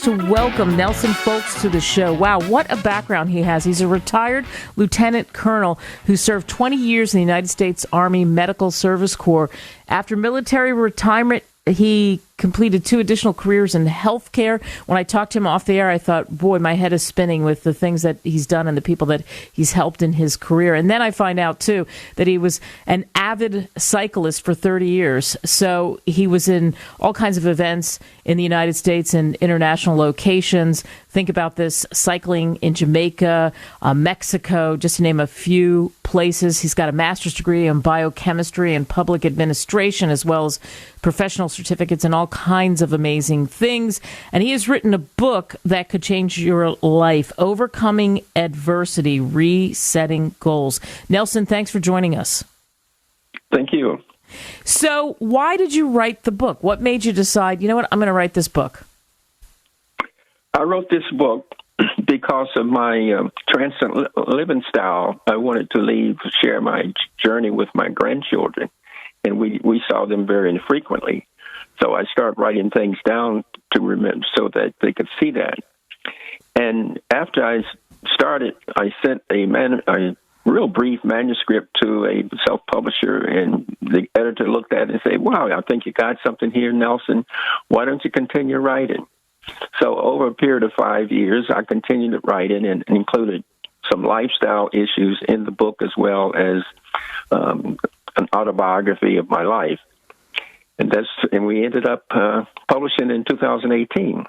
to welcome Nelson Fowlkes to the show. Wow, what a background he has. He's a retired lieutenant colonel who served 20 years in the United States Army Medical Service Corps. After military retirement, he completed 2 additional careers in healthcare. When I talked to him off the air, I thought, boy, my head is spinning with the things that he's done and the people that he's helped in his career. And then I find out, too, that he was an avid cyclist for 30 years. So he was in all kinds of events in the United States and international locations. Think about this: cycling in Jamaica, Mexico, just to name a few places. He's got a master's degree in biochemistry and public administration, as well as professional certificates in all kinds of amazing things. And he has written a book that could change your life: Overcoming Adversity, Resetting Goals. Nelson, thanks for joining us. Thank you. So why did you write the book? What made you decide, you know what, I'm going to write this book? I wrote this book because of my transient living style. I wanted to share my journey with my grandchildren, and we saw them very infrequently. So I started writing things down to remember so that they could see that. And after I started, I sent a real brief manuscript to a self-publisher, and the editor looked at it and said, "Wow, I think you got something here, Nelson. Why don't you continue writing?" So over a period of 5 years, I continued to write it and included some lifestyle issues in the book, as well as an autobiography of my life. And we ended up publishing in 2018.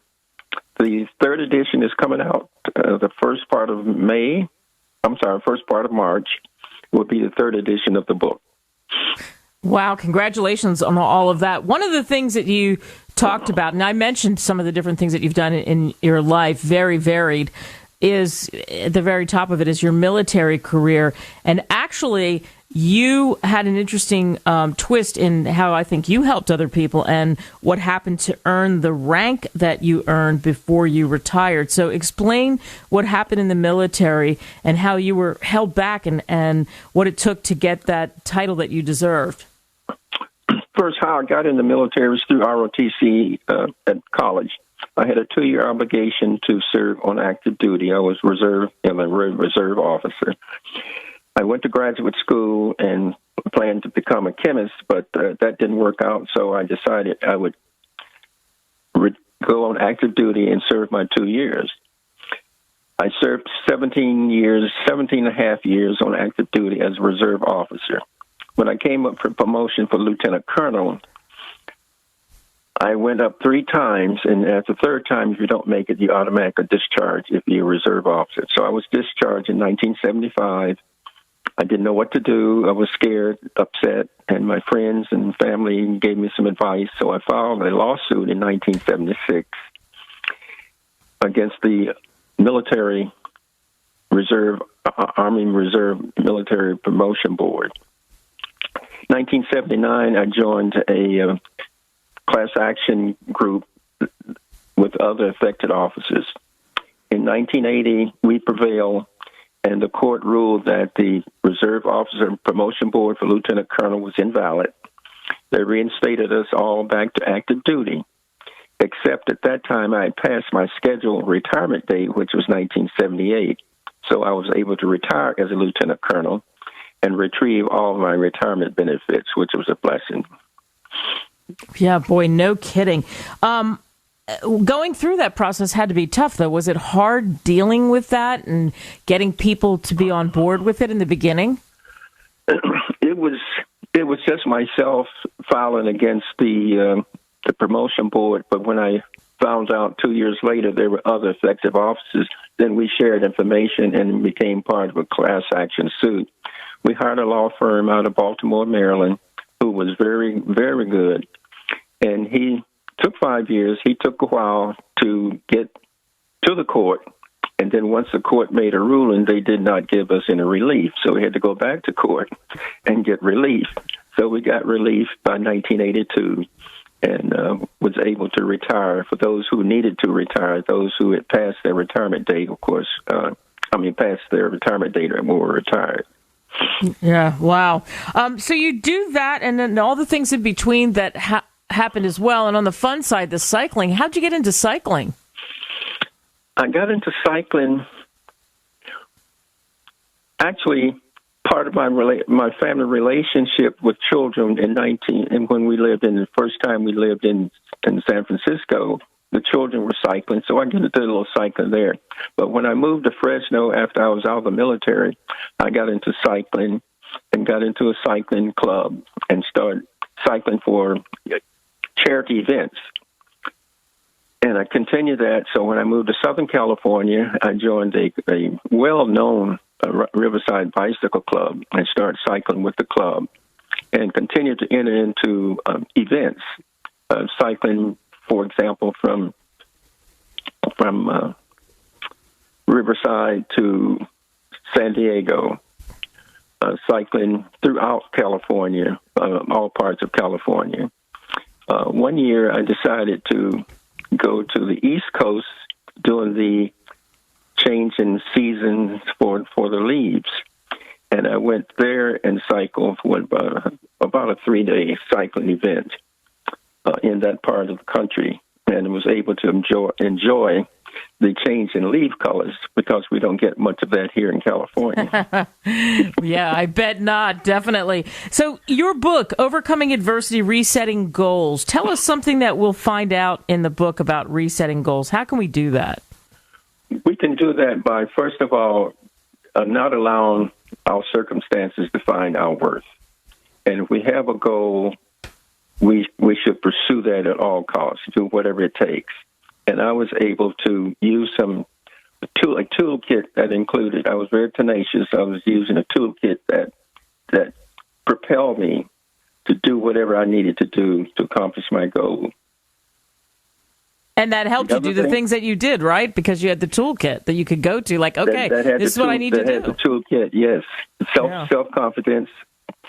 The 3rd edition is coming out the first part of March will be the 3rd edition of the book. Wow, congratulations on all of that. One of the things that you talked about, and I mentioned some of the different things that you've done in your life, very varied, is at the very top of it is your military career. And actually, you had an interesting twist in how I think you helped other people and what happened to earn the rank that you earned before you retired. So explain what happened in the military and how you were held back and what it took to get that title that you deserved. First, how I got in the military was through ROTC at college. I had a 2-year obligation to serve on active duty. I was a reserve officer. I went to graduate school and planned to become a chemist, but that didn't work out, so I decided I would go on active duty and serve my 2 years. I served 17 and a half years on active duty as a reserve officer. When I came up for promotion for lieutenant colonel, I went up 3 times, and at the 3rd time, if you don't make it, you automatically discharge if you're a reserve officer. So I was discharged in 1975. I didn't know what to do. I was scared, upset, and my friends and family gave me some advice. So I filed a lawsuit in 1976 against the Army Reserve Military Promotion Board. 1979, I joined a class action group with other affected officers. In 1980, we prevailed, and the court ruled that the Reserve Officer Promotion Board for Lieutenant Colonel was invalid. They reinstated us all back to active duty, except at that time I had passed my scheduled retirement date, which was 1978. So I was able to retire as a lieutenant colonel and retrieve all of my retirement benefits, which was a blessing. Yeah, boy, no kidding. Going through that process had to be tough, though. Was it hard dealing with that and getting people to be on board with it in the beginning? It was just myself filing against the promotion board, but when I found out 2 years later there were other effective officers, then we shared information and became part of a class action suit. We hired a law firm out of Baltimore, Maryland, who was very, very good, and he took 5 years. He took a while to get to the court, and then once the court made a ruling, they did not give us any relief, so we had to go back to court and get relief. So we got relief by 1982 and was able to retire. For those who needed to retire, those who had passed their retirement date, of course, passed their retirement date and were retired. Yeah, wow. So you do that, and then all the things in between that happened as well. And on the fun side, the cycling. How'd you get into cycling? I got into cycling. Actually, part of my family relationship with children and when we lived in the first time we lived in San Francisco, the children were cycling, so I did a little cycling there. But when I moved to Fresno after I was out of the military, I got into cycling and got into a cycling club and started cycling for charity events. And I continued that. So when I moved to Southern California, I joined a well-known Riverside Bicycle Club and started cycling with the club and continued to enter into events, cycling, for example, from Riverside to San Diego, cycling throughout California, all parts of California. One year I decided to go to the East Coast doing the change in seasons for the leaves. And I went there and cycled for about a 3-day cycling event in that part of the country, and was able to enjoy the change in leaf colors because we don't get much of that here in California. Yeah, I bet not. Definitely. So your book, Overcoming Adversity, Resetting Goals. Tell us something that we'll find out in the book about resetting goals. How can we do that? We can do that by, first of all, not allowing our circumstances define our worth. And if we have a goal, we should pursue that at all costs, do whatever it takes. And I was able to use a toolkit that included, I was very tenacious. I was using a toolkit that propelled me to do whatever I needed to do to accomplish my goal. And that helped you do the things that you did, right? Because you had the toolkit that you could go to, like, okay, this is what I need to do. That had the toolkit, yes. Self-confidence,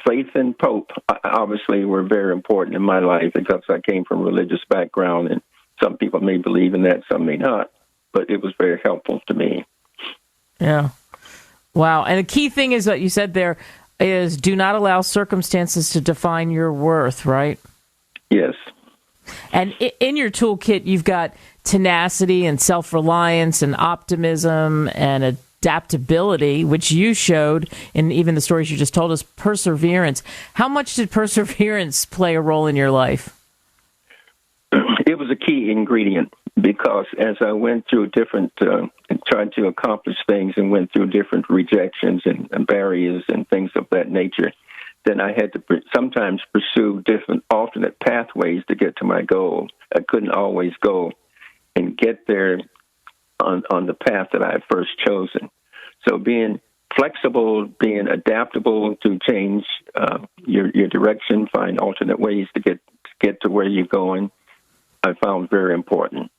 faith, and hope, obviously, were very important in my life because I came from a religious background, and some people may believe in that, some may not. But it was very helpful to me. Yeah. Wow. And the key thing is what you said there is do not allow circumstances to define your worth, right? Yes. And in your toolkit, you've got tenacity and self-reliance and optimism and adaptability, which you showed in even the stories you just told us, perseverance. How much did perseverance play a role in your life? It was a key ingredient because as I went through different, tried to accomplish things and went through different rejections and barriers and things of that nature, then I had to sometimes pursue different alternate pathways to get to my goal. I couldn't always go and get there on the path that I had first chosen. So being flexible, being adaptable to change your direction, find alternate ways to get to where you're going, I found very important.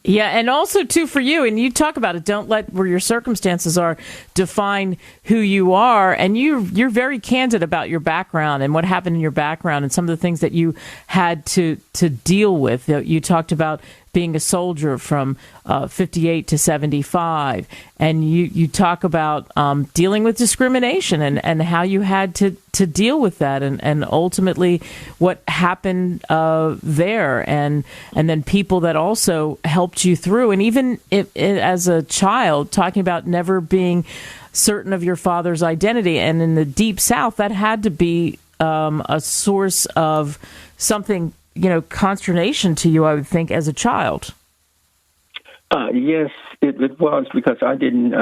Yeah, and also, too, for you, and you talk about it, don't let where your circumstances are define who you are, and you're very candid about your background and what happened in your background and some of the things that you had to deal with. You talked about being a soldier from 58 to 75, and you talk about dealing with discrimination and how you had to deal with that, and ultimately what happened there, and then people that also helped you through, and even as a child, talking about never being certain of your father's identity, and in the Deep South, that had to be a source of something, consternation to you, I would think, as a child. Yes, it was, because I didn't,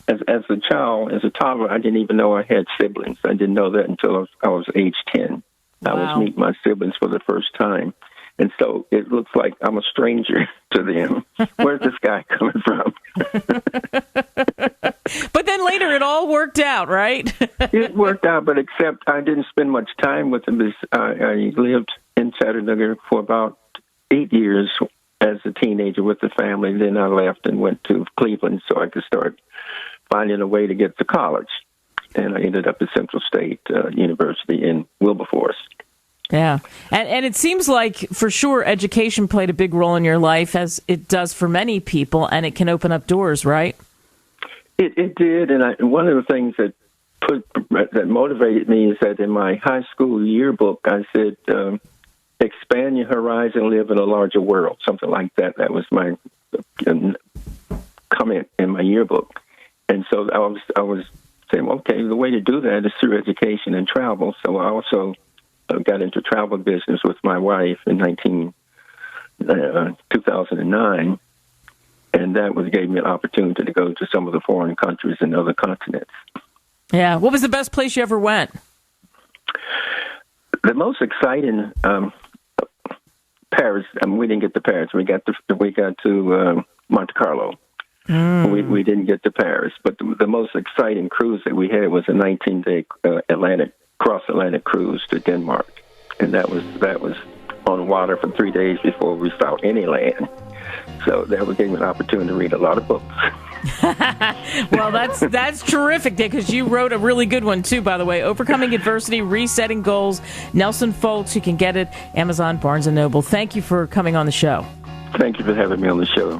as a child, as a toddler, I didn't even know I had siblings. I didn't know that until I was age 10. Wow. I was meeting my siblings for the first time. And so it looks like I'm a stranger to them. Where's this guy coming from? But then later it all worked out, right? It worked out, but except I didn't spend much time with them. I lived in Chattanooga for about 8 years as a teenager with the family. Then I left and went to Cleveland so I could start finding a way to get to college. And I ended up at Central State University in Wilberforce. Yeah. And it seems like, for sure, education played a big role in your life, as it does for many people, and it can open up doors, right? It did. And one of the things that motivated me is that in my high school yearbook, I said, expand your horizon, live in a larger world, something like that. That was my comment in my yearbook. And so I was saying, okay, the way to do that is through education and travel. So I also got into travel business with my wife in 2009, and that gave me an opportunity to go to some of the foreign countries and other continents. Yeah. What was the best place you ever went? The most exciting, Paris. We didn't get to Paris. We got to Monte Carlo. We didn't get to Paris, but the most exciting cruise that we had was a 19-day cross-Atlantic cruise to Denmark, and that was on water for 3 days before we saw any land. So that gave me an opportunity to read a lot of books. Well, that's terrific, Dick, because you wrote a really good one, too, by the way. Overcoming Adversity, Resetting Goals. Nelson Fowlkes. You can get it Amazon, Barnes & Noble. Thank you for coming on the show. Thank you for having me on the show.